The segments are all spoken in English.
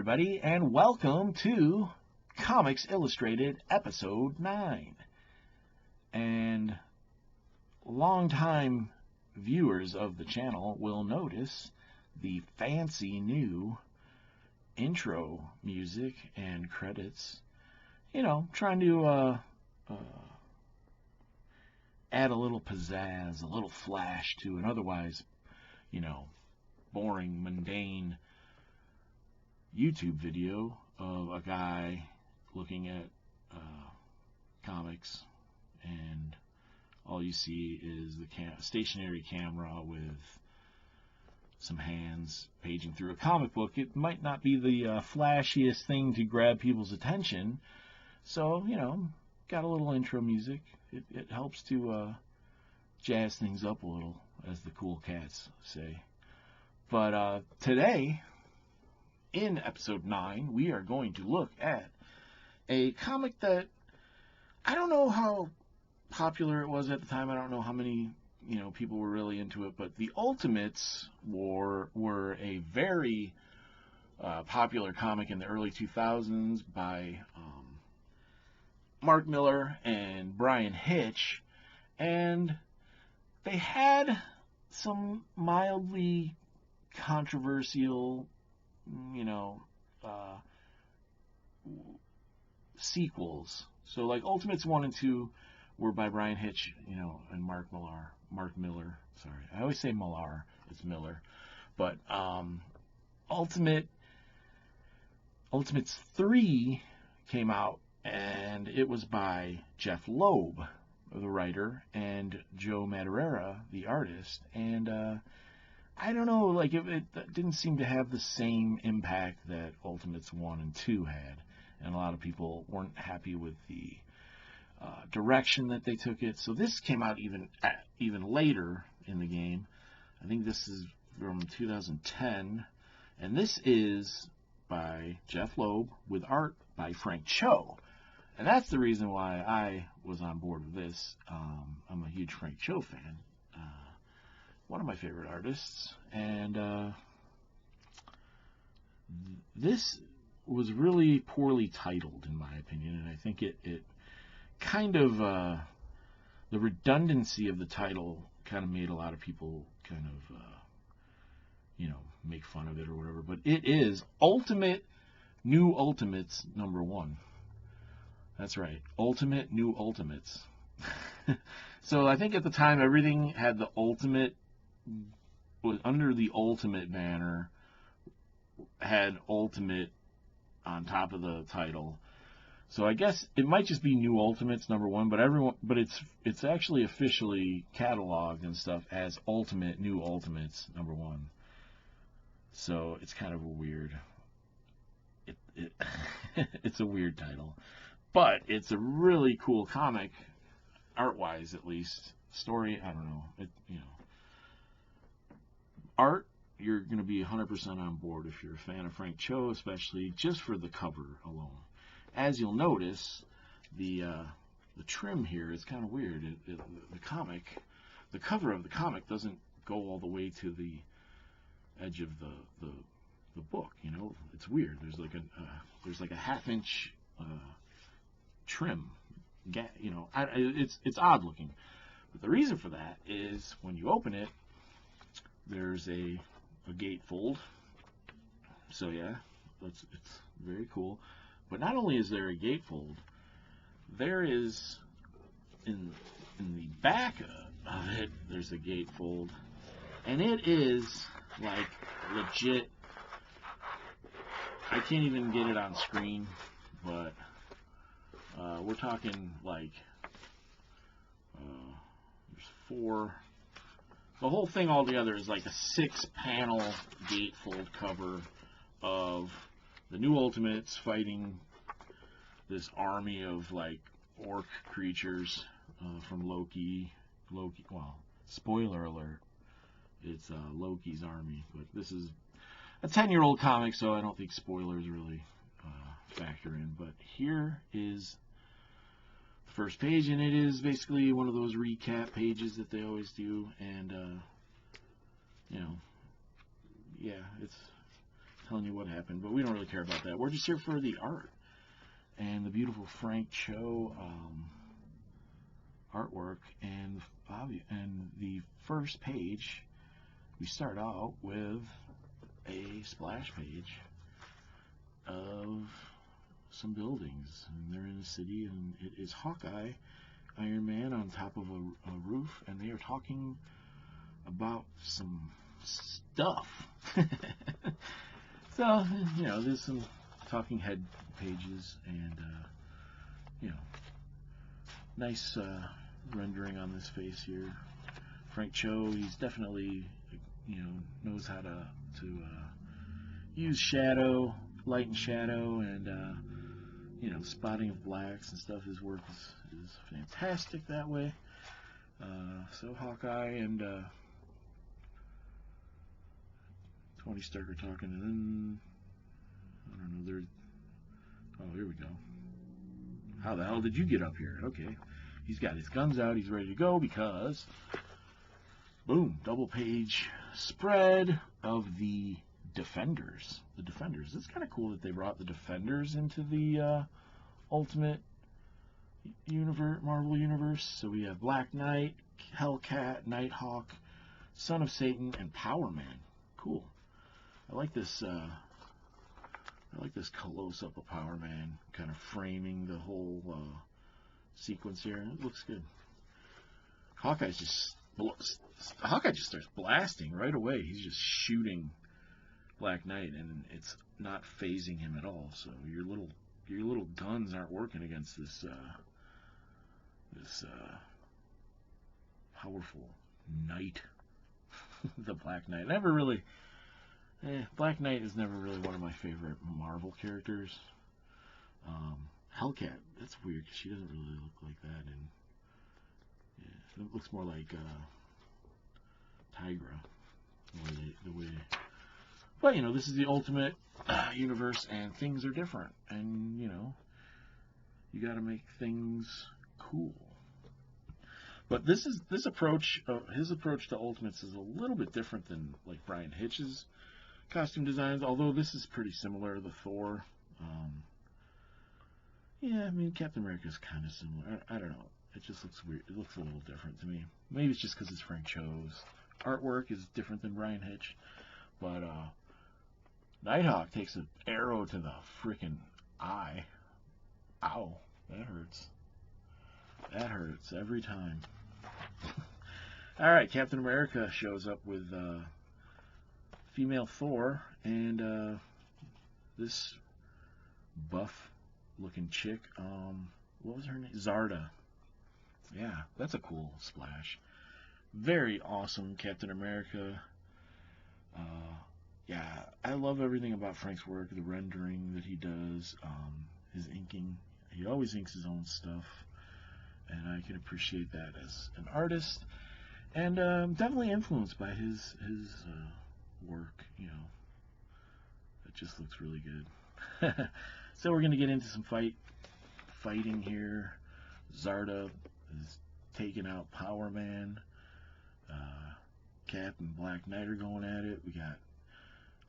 everybody, and welcome to Comics Illustrated Episode 9. And longtime viewers of the channel will notice the fancy new intro music and credits. You know, trying to add a little pizzazz, a little flash to an otherwise, boring, mundane YouTube video of a guy looking at comics, and all you see is the stationary camera with some hands paging through a comic book. It might not be the flashiest thing to grab people's attention, so, got a little intro music. It helps to jazz things up a little, as the cool cats say. But today, in episode 9, we are going to look at a comic that I don't know how popular it was at the time. I don't know how many people were really into it, but the Ultimates were a very popular comic in the early 2000s by Mark Millar and Brian Hitch, and they had some mildly controversial sequels. So like Ultimates 1 and 2 were by Brian Hitch, and Mark Millar. Sorry, I always say Millar. It's Miller. But Ultimates 3 came out, and it was by Jeff Loeb, the writer, and Joe Madureira, the artist. And I don't know, like it didn't seem to have the same impact that Ultimates 1 and 2 had, and a lot of people weren't happy with the direction that they took it. So this came out even later in the game. I think this is from 2010, and this is by Jeff Loeb with art by Frank Cho. And that's the reason why I was on board with this. I'm a huge Frank Cho fan. One of my favorite artists. And this was really poorly titled, in my opinion. And I think it kind of, the redundancy of the title kind of made a lot of people kind of, make fun of it or whatever. But it is Ultimate New Ultimates #1. That's right. Ultimate New Ultimates. So I think at the time everything had the Ultimate, was under the Ultimate banner, had Ultimate on top of the title. So I guess it might just be New Ultimates #1, but it's actually officially cataloged and stuff as Ultimate New Ultimates #1. So it's kind of a weird. It's a weird title. But it's a really cool comic, art-wise at least. Story, I don't know. Art, you're going to be 100% on board if you're a fan of Frank Cho, especially just for the cover alone. As you'll notice, the trim here is kind of weird. The cover of the comic doesn't go all the way to the edge of the book. It's weird. There's like a half-inch trim. It's odd looking. But the reason for that is when you open it, there's a gatefold. So yeah, it's very cool. But not only is there a gatefold, there is in the back of it, there's a gatefold, and it is like legit. I can't even get it on screen, but we're talking like there's 4. The whole thing altogether is like a 6-panel gatefold cover of the New Ultimates fighting this army of like orc creatures from Loki. Well, spoiler alert, it's Loki's army, but this is a 10-year-old comic, so I don't think spoilers really factor in. But here is the first page, and it is basically one of those recap pages that they always do. And yeah, it's telling you what happened, but we don't really care about that. We're just here for the art and the beautiful Frank Cho artwork. And the first page, we start out with a splash page of some buildings, and they're in a city, and it is Hawkeye, Iron Man on top of a roof, and they are talking about some stuff. So, you know, there's some talking head pages, and you know, nice rendering on this face here. Frank Cho, he's definitely, you know, knows how to use shadow, light and shadow, and you know, spotting of blacks and stuff. His work is fantastic that way. So Hawkeye and Tony Stark are talking, and then I don't know. Oh, here we go. How the hell did you get up here? Okay, he's got his guns out. He's ready to go because, boom, double page spread of the Defenders. The Defenders. It's kind of cool that they brought the Defenders into the Ultimate universe, Marvel universe. So we have Black Knight, Hellcat, Nighthawk, Son of Satan, and Power Man. Cool. I like this. I like this close-up of Power Man, kind of framing the whole sequence here. It looks good. Hawkeye just starts blasting right away. He's just shooting Black Knight, and it's not phasing him at all. So your little guns aren't working against this powerful knight. The Black Knight. Black Knight is never really one of my favorite Marvel characters. Hellcat, that's weird because she doesn't really look like that, and yeah, it looks more like Tigra. The way. But you know, this is the Ultimate universe, and things are different, and you know, you got to make things cool. But this approach, his approach to Ultimates is a little bit different than like Brian Hitch's costume designs, although this is pretty similar. The Thor, yeah, I mean, Captain America is kind of similar. I don't know. It just looks weird. It looks a little different to me. Maybe it's just because it's Frank Cho's artwork is different than Brian Hitch. But Nighthawk takes an arrow to the freaking eye. Ow, that hurts. That hurts every time. All right, Captain America shows up with female Thor, and this buff-looking chick, what was her name? Zarda. Yeah, that's a cool splash. Very awesome Captain America. Yeah, I love everything about Frank's work, the rendering that he does, his inking. He always inks his own stuff, and I can appreciate that as an artist, and definitely influenced by his work. You know, it just looks really good. So we're gonna get into some fighting here. Zarda is taking out Power Man. Cap and Black Knight are going at it. We got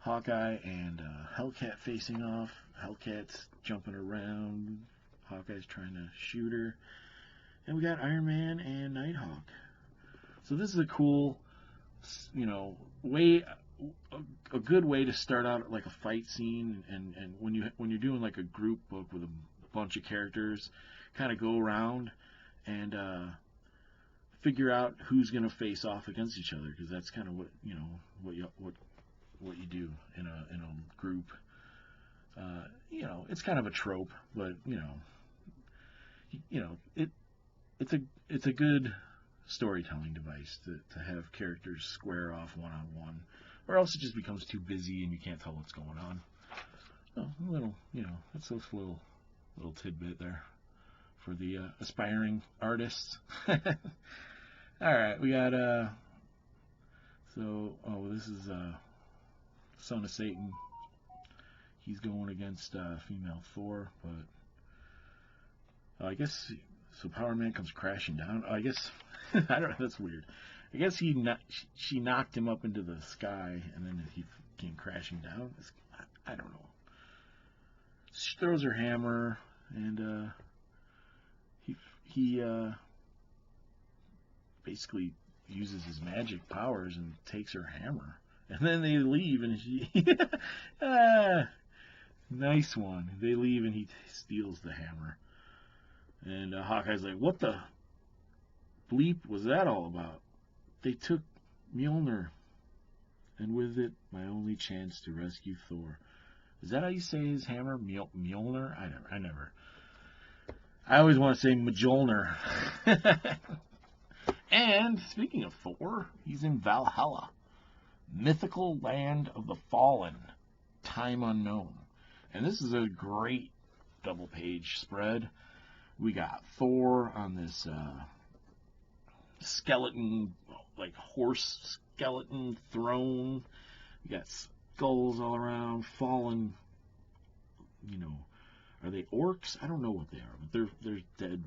Hawkeye and Hellcat facing off. Hellcat's jumping around. Hawkeye's trying to shoot her. And we got Iron Man and Nighthawk. So this is a cool, you know, a good way to start out like a fight scene. And when you're doing like a group book with a bunch of characters, kind of go around and figure out who's going to face off against each other, because that's kind of what you do in a group. You know, it's kind of a trope, but you know, it's a good storytelling device to have characters square off one-on-one, or else it just becomes too busy and you can't tell what's going on. Oh, a little, you know, that's a little tidbit there for the aspiring artists. All right, we got this is Son of Satan. He's going against female Thor, but I guess so. Power Man comes crashing down. I guess I don't know. That's weird. I guess she knocked him up into the sky, and then he came crashing down. I don't know. She throws her hammer, and he basically uses his magic powers and takes her hammer. And then they leave, and she... nice one. They leave, and he steals the hammer. And Hawkeye's like, what the bleep was that all about? They took Mjolnir, and with it, my only chance to rescue Thor. Is that how you say his hammer? Mjolnir? I never. I always want to say Mjolnir. And speaking of Thor, he's in Valhalla, mythical land of the fallen, time unknown. And this is a great double-page spread. We got Thor on this skeleton, like horse skeleton throne. We got skulls all around, fallen, are they orcs? I don't know what they are, but they're dead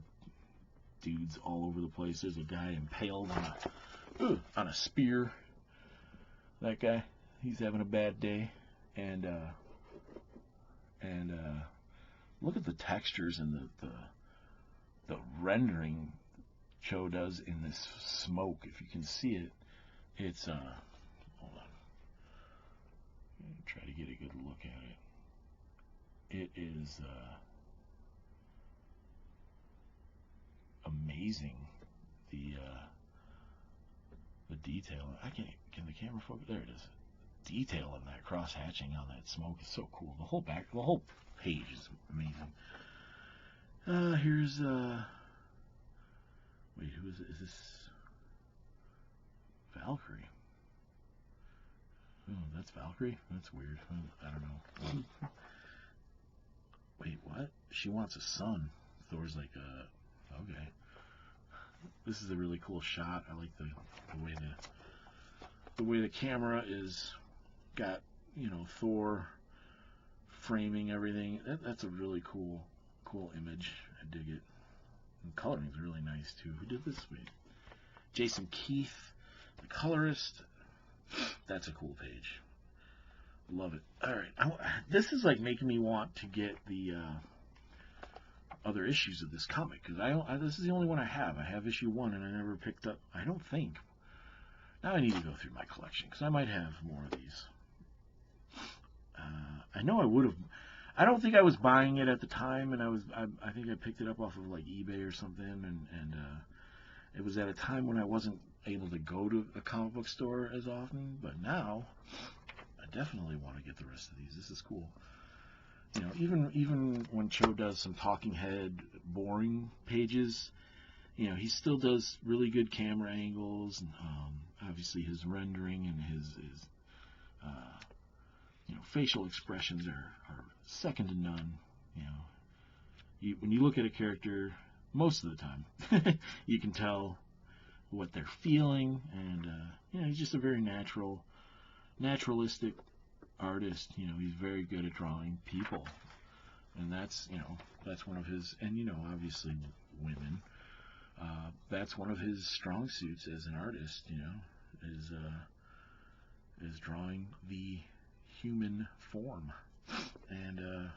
dudes all over the place. There's a guy impaled on a spear. That guy, he's having a bad day. And look at the textures and the rendering Cho does in this smoke. If you can see it, it's hold on. Try to get a good look at it. It is amazing, the detail. Can the camera focus? There it is. Detail in that cross hatching on that smoke is so cool. The whole page is amazing. Here's wait, who is it? Is this Valkyrie? Oh, that's Valkyrie? That's weird. I don't know. Wait, what? She wants a son. Thor's like, okay. This is a really cool shot. I like the way the camera is got, Thor framing everything. That's a really cool image. I dig it. And coloring's really nice too. Who did this? Wait. Jason Keith, the colorist. That's a cool page. Love it. All right. This is like making me want to get the other issues of this comic, because this is the only one I have. I have issue 1, and I never picked up. I don't think. Now I need to go through my collection, because I might have more of these. I know I would have. I don't think I was buying it at the time, and I think I picked it up off of like eBay or something, and it was at a time when I wasn't able to go to a comic book store as often. But now I definitely want to get the rest of these. This is cool. Even when Cho does some talking head, boring pages, he still does really good camera angles, and obviously his rendering and his facial expressions are second to none. When you look at a character, most of the time, you can tell what they're feeling, and he's just a very naturalistic artist. He's very good at drawing people, and that's one of his, and obviously women. That's one of his strong suits as an artist. Is drawing the human form, and I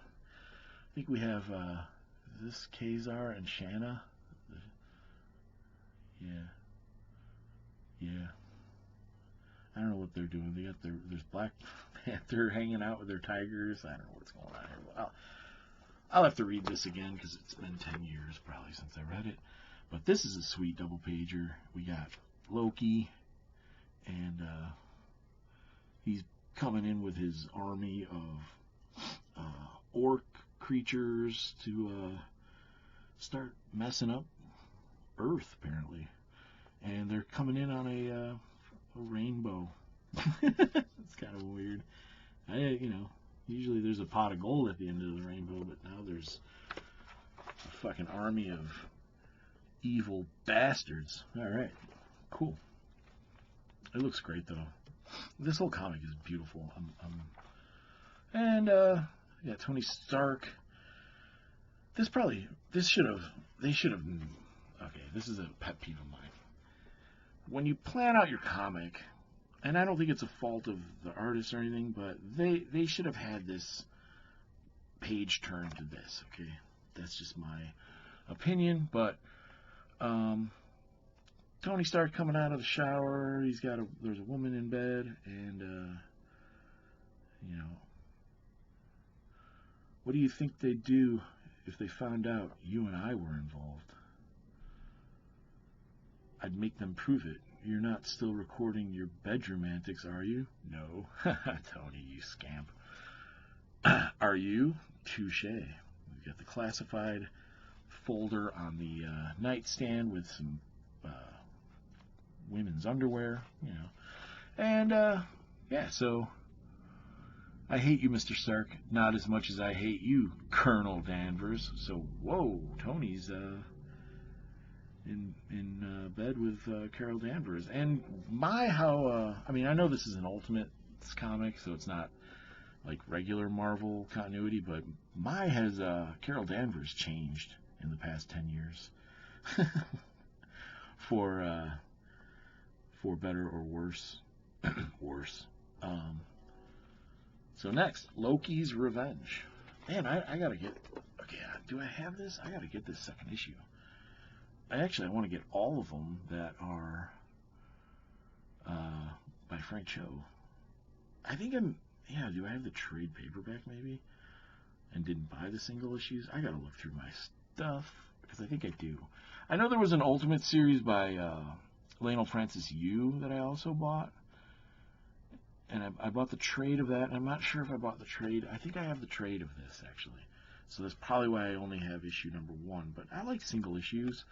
think we have is this Kazar and Shanna? Yeah. I don't know what they're doing. They got there's Black Panther hanging out with their tigers. I don't know what's going on here. I'll have to read this again, because it's been 10 years probably since I read it. But this is a sweet double pager. We got Loki, and he's coming in with his army of orc creatures to start messing up Earth, apparently. And they're coming in on a rainbow. It's kind of weird. Usually there's a pot of gold at the end of the rainbow, but now there's a fucking army of evil bastards. All right, cool. It looks great though. This whole comic is beautiful. Tony Stark. They should have. Okay, this is a pet peeve of mine. When you plan out your comic, and I don't think it's a fault of the artist or anything, but they should have had this page turn to this, okay? That's just my opinion, but Tony Stark coming out of the shower, there's a woman in bed, and you know, what do you think they'd do if they found out you and I were involved? I'd make them prove it. You're not still recording your bedroom antics, are you? No. Tony, you scamp. Are you? Touche. We've got the classified folder on the nightstand with some women's underwear, you know. And, yeah, so I hate you, Mr. Stark, not as much as I hate you, Colonel Danvers. So, whoa, Tony's in bed with Carroll Danvers. And I mean, I know this is an Ultimates comic, so it's not like regular Marvel continuity, but has Carroll Danvers changed in the past 10 years for better or worse. Worse. So next, Loki's Revenge. Man, I gotta get. Okay, do I have this? I gotta get this second issue. I want to get all of them that are by Frank Cho. I think yeah, do I have the trade paperback maybe? And didn't buy the single issues? I gotta look through my stuff, because I think I do. I know there was an Ultimate series by Lionel Francis Yu that I also bought. And I bought the trade of that, and I'm not sure if I bought the trade. I think I have the trade of this, actually. So that's probably why I only have issue number 1. But I like single issues,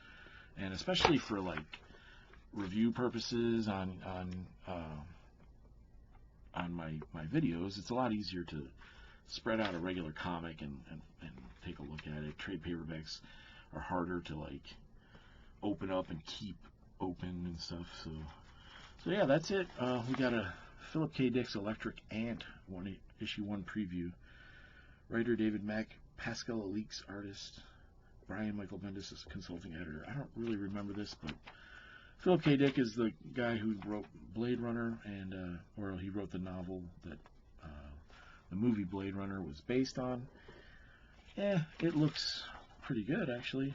and especially for, like, review purposes on my videos, it's a lot easier to spread out a regular comic and take a look at it. Trade paperbacks are harder to, like, open up and keep open and stuff. So yeah, that's it. We got a Philip K. Dick's Electric Ant issue 1 preview. Writer David Mack, Pascal Alix artist, Brian Michael Bendis is consulting editor. I don't really remember this, but Philip K. Dick is the guy who wrote Blade Runner, and or he wrote the novel that the movie Blade Runner was based on. Yeah, it looks pretty good, actually.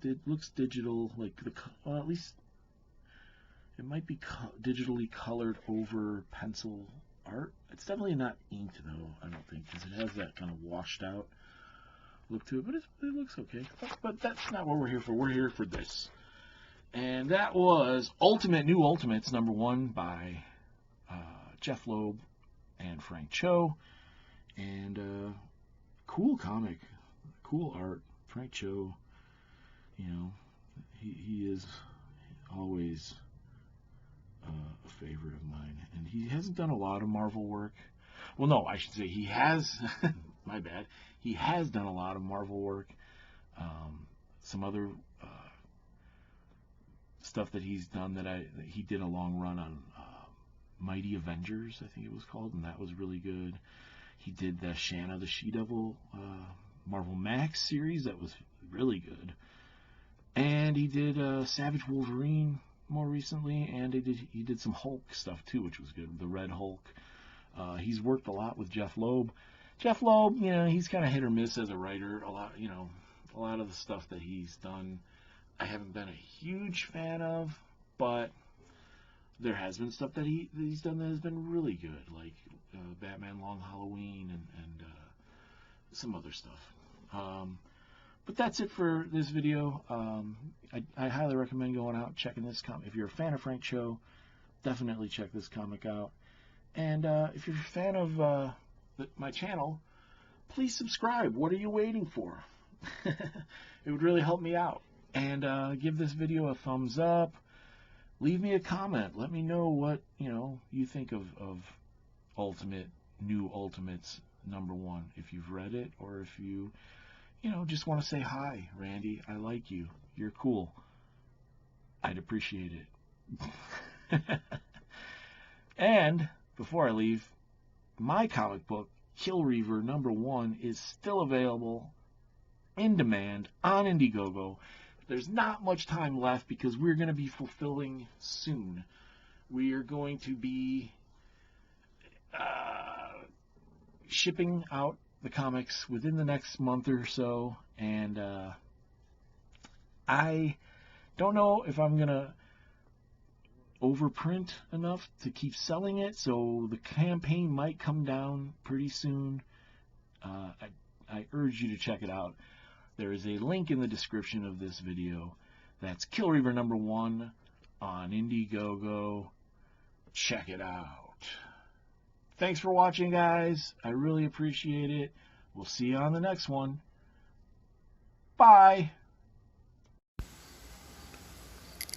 It looks digital, like well, at least it might be digitally colored over pencil art. It's definitely not inked, though, I don't think, because it has that kind of washed out look to it, but it looks okay. But that's not what we're here for. We're here for this. And that was New Ultimates number 1 by Jeff Loeb and Frank Cho. And cool comic, cool art. Frank Cho, you know, he is always a favorite of mine, and he hasn't done a lot of Marvel work. Well, no, I should say he has. My bad. He has done a lot of Marvel work. Some other stuff that he's done that he did a long run on Mighty Avengers, I think it was called, and that was really good. He did the Shanna the She-Devil Marvel Max series, that was really good. And he did Savage Wolverine more recently, and he did some Hulk stuff too, which was good. The Red Hulk. He's worked a lot with Jeff Loeb. Jeff Loeb, you know, he's kind of hit or miss as a writer. A lot of the stuff that he's done, I haven't been a huge fan of, but there has been stuff that he's done that has been really good, like Batman Long Halloween and some other stuff. But that's it for this video. I highly recommend going out and checking this comic. If you're a fan of Frank Cho, definitely check this comic out. And if you're a fan of my channel, please subscribe. What are you waiting for? It would really help me out. And give this video a thumbs up. Leave me a comment. Let me know what you think of New Ultimates number 1. If you've read it, or if you just want to say hi, Randy. I like you. You're cool. I'd appreciate it. And before I leave, my comic book, Kill Reaver number 1, is still available in demand on Indiegogo. There's not much time left because we're going to be fulfilling soon we are going to be shipping out the comics within the next month or so, and I don't know if I'm gonna overprint enough to keep selling it, so the campaign might come down pretty soon. I urge you to check it out. There is a link in the description of this video. That's Kill Reaver #1 on Indiegogo. Check it out. Thanks for watching, guys. I really appreciate it. We'll see you on the next one. Bye.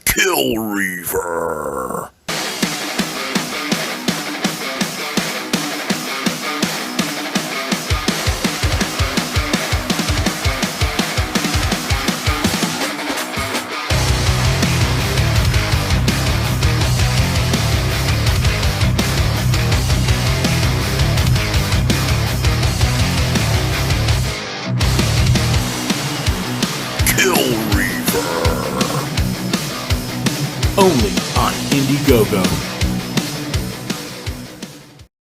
Kill Reaver. Only on Indiegogo.